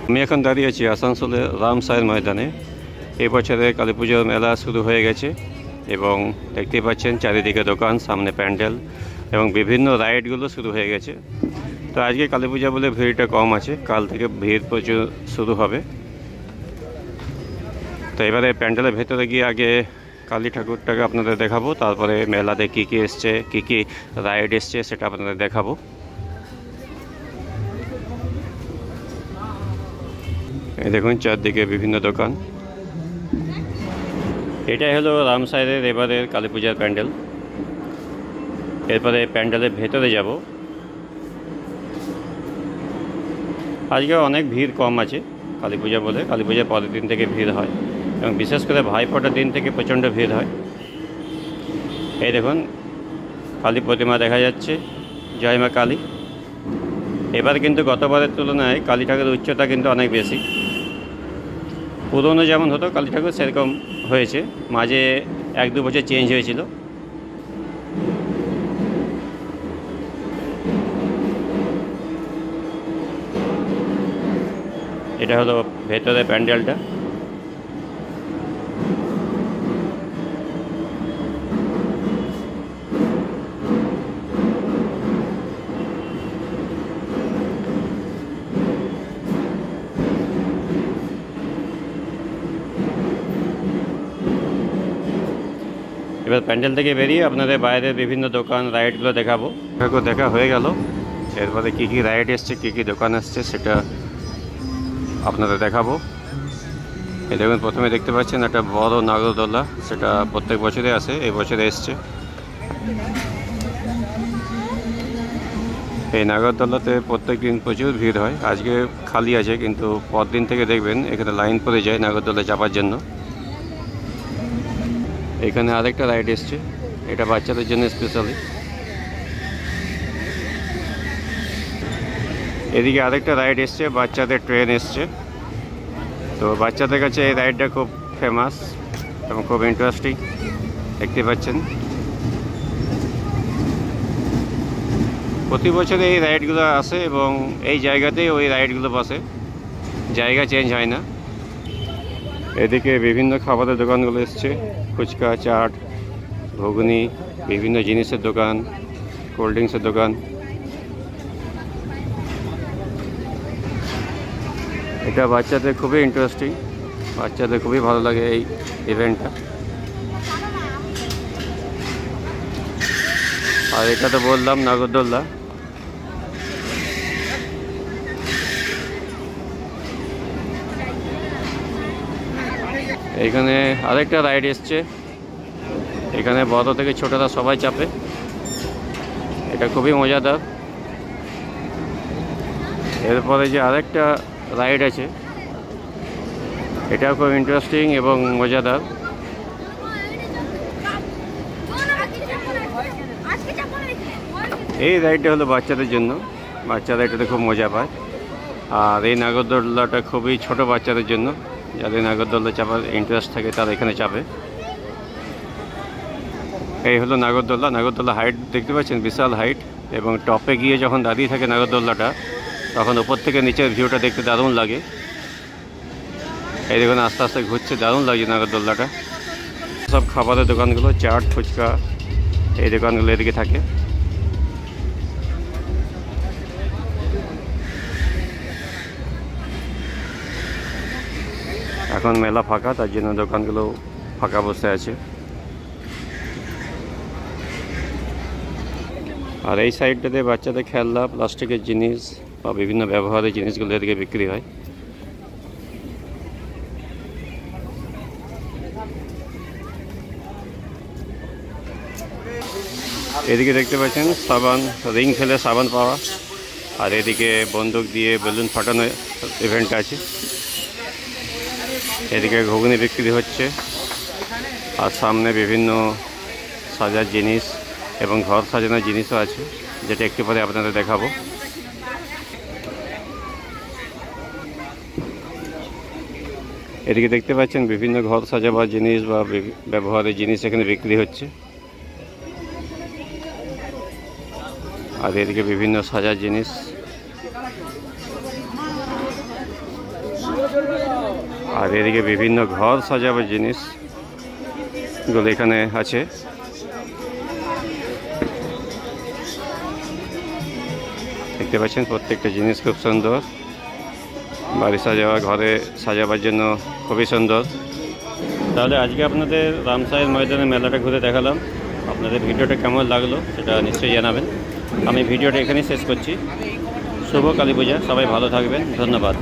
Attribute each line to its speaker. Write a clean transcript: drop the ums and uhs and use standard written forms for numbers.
Speaker 1: আমি এখন দাঁড়িয়ে আছি আসানসোলের রামসায়ের ময়দানে। এই বছরে কালী পুজোর মেলা শুরু হয়ে গেছে এবং দেখতেই পাচ্ছেন চারিদিকে দোকান, সামনে প্যান্ডেল এবং বিভিন্ন রাইডগুলো শুরু হয়ে গেছে। তো আজকে কালী পূজা বলে ভিড়টা কম আছে, কাল থেকে ভিড় প্রচুর শুরু হবে। তো এবারে প্যান্ডেলের ভেতরে গিয়ে আগে কালী ঠাকুরটাকে আপনাদের দেখাবো, তারপরে মেলাতে কী কী এসছে, কী কী রাইড এসছে সেটা আপনাদের দেখাবো। এই দেখুন চারদিকে বিভিন্ন দোকান। এটাই হলো রামসায়ের এবারের কালী পূজার প্যান্ডেল। এরপরে প্যান্ডেলের ভেতরে যাব। আজকে অনেক ভিড় কম আছে কালী পূজা বলে, কালী পূজার পরের দিন থেকে ভিড় হয় এবং বিশেষ করে ভাইফোঁটার দিন থেকে প্রচণ্ড ভিড় হয়। এই দেখুন কালী প্রতিমা দেখা যাচ্ছে, জয় মা কালী। এবার কিন্তু গতবারের তুলনায় কালী ঠাকুরের উচ্চতা কিন্তু অনেক বেশি। পুরনো যেমন হতো কালী ঠাকুর সেরকম হয়েছে, মাঝে 1-2 বছর চেঞ্জ হয়েছিল। এটা হলো ভেতরে প্যান্ডেলটা। এবার প্যান্ডেল থেকে বেরিয়ে আপনাদের বাইরের বিভিন্ন দোকান রাইডগুলো দেখাবো। দেখা হয়ে গেল, এরপরে কী কী রাইড এসছে, কী কী দোকান আসছে সেটা আপনাদের দেখাবো। এই দেখুন প্রথমে দেখতে পাচ্ছেন একটা বড় নাগরদোলা, সেটা প্রত্যেক বছরে আসে, এই বছরে এসছে। এই নাগরদোলাতে প্রত্যেক দিন প্রচুর ভিড় হয়, আজকে খালি আছে কিন্তু পরদিন থেকে দেখবেন এখানে লাইন পড়ে যায় নাগরদোলা চাপার জন্য। এখানে আরেকটা রাইড এসছে, এটা বাচ্চাদের জন্য স্পেশালি। এদিকে আরেকটা রাইড এসছে, বাচ্চাদের ট্রেন এসছে। তো বাচ্চাদের কাছে এই রাইডটা খুব ফেমাস এবং খুব ইন্টারেস্টিং, দেখতে পাচ্ছেন। প্রতি বছরে এই রাইডগুলো আসে এবং এই জায়গাতেই ওই রাইডগুলো বসে, জায়গা চেঞ্জ হয় না। এদিকে বিভিন্ন খাবারের দোকানগুলো এসছে, ফুচকা, চাট, ঘুগনি, বিভিন্ন জিনিসের দোকান, কোল্ড ড্রিঙ্কসের দোকান। এটা বাচ্চাদের খুবই ইন্টারেস্টিং, বাচ্চাদের খুবই ভালো লাগে এই ইভেন্টটা। আর এটা তো বললাম নাগরদোল্লা। এখানে আরেকটা রাইড এসছে, এখানে বড় থেকে ছোটরা সবাই চাপে, এটা খুবই মজাদার। এরপরে যে আরেকটা রাইড আছে, এটাও খুব ইন্টারেস্টিং এবং মজাদার। এই রাইডটা হলো বাচ্চাদের জন্য, বাচ্চারা এটাতে খুব মজা পায়। আর এই নাগরদোল্লাটা খুবই ছোট বাচ্চাদের জন্য, যাদের নাগরদোল্লা চাপার ইন্টারেস্ট থাকে তারা এখানে চাপে। এই হলো নাগরদোল্লা। নাগরদোল্লা হাইট দেখতে পাচ্ছেন, বিশাল হাইট, এবং টপে গিয়ে যখন দাঁড়িয়ে থাকে নাগরদোল্লাটা তখন উপর থেকে নিচের ভিউটা দেখতে দারুণ লাগে। এই দেখুন আস্তে আস্তে ঘুরছে, দারুণ লাগছে নাগরদোল্লাটা। সব খাবারের দোকানগুলো, চাট, ফুচকা, এই দোকানগুলো এদিকে থাকে। এখন মেলা ফাঁকা, তার জন্য দোকানগুলো ফাঁকা বসে আছে। আর এই সাইডটাতে বাচ্চাদের খেলনা, প্লাস্টিকের জিনিস বা বিভিন্ন ব্যবহারের জিনিসগুলো এদিকে বিক্রি হয়। এদিকে দেখতে পাচ্ছেন সাবান, রিং ফেলে সাবান পাওয়া, আর এদিকে বন্দুক দিয়ে বেলুন ফাটানো ইভেন্ট আছে। এদিকে ঘুগনি বিক্রি হচ্ছে, আর সামনে বিভিন্ন সাজার জিনিস এবং ঘর সাজানোর জিনিসও আছে, যেটা একটু পরে আপনাদের দেখাবো। এদিকে দেখতে পাচ্ছেন বিভিন্ন ঘর সাজাবার জিনিস বা ব্যবহারের জিনিস এখানে বিক্রি হচ্ছে। আর এদিকে বিভিন্ন সাজার জিনিস। আর এদিকে বিভিন্ন ঘর সাজাবার জিনিসগুলো এখানে আছে। দেখতে পাচ্ছেন প্রত্যেকটা জিনিস খুব সুন্দর, বাড়ি সাজাওয়া, ঘরে সাজাবার জন্য খুবই সুন্দর। তাহলে আজকে আপনাদের রামসাহের ময়দানে মেলাটা ঘুরে দেখালাম। আপনাদের ভিডিওটা কেমন লাগলো সেটা নিশ্চয়ই জানাবেন। আমি ভিডিওটা এখানেই শেষ করছি। শুভ কালী পূজা, সবাই ভালো থাকবেন, ধন্যবাদ।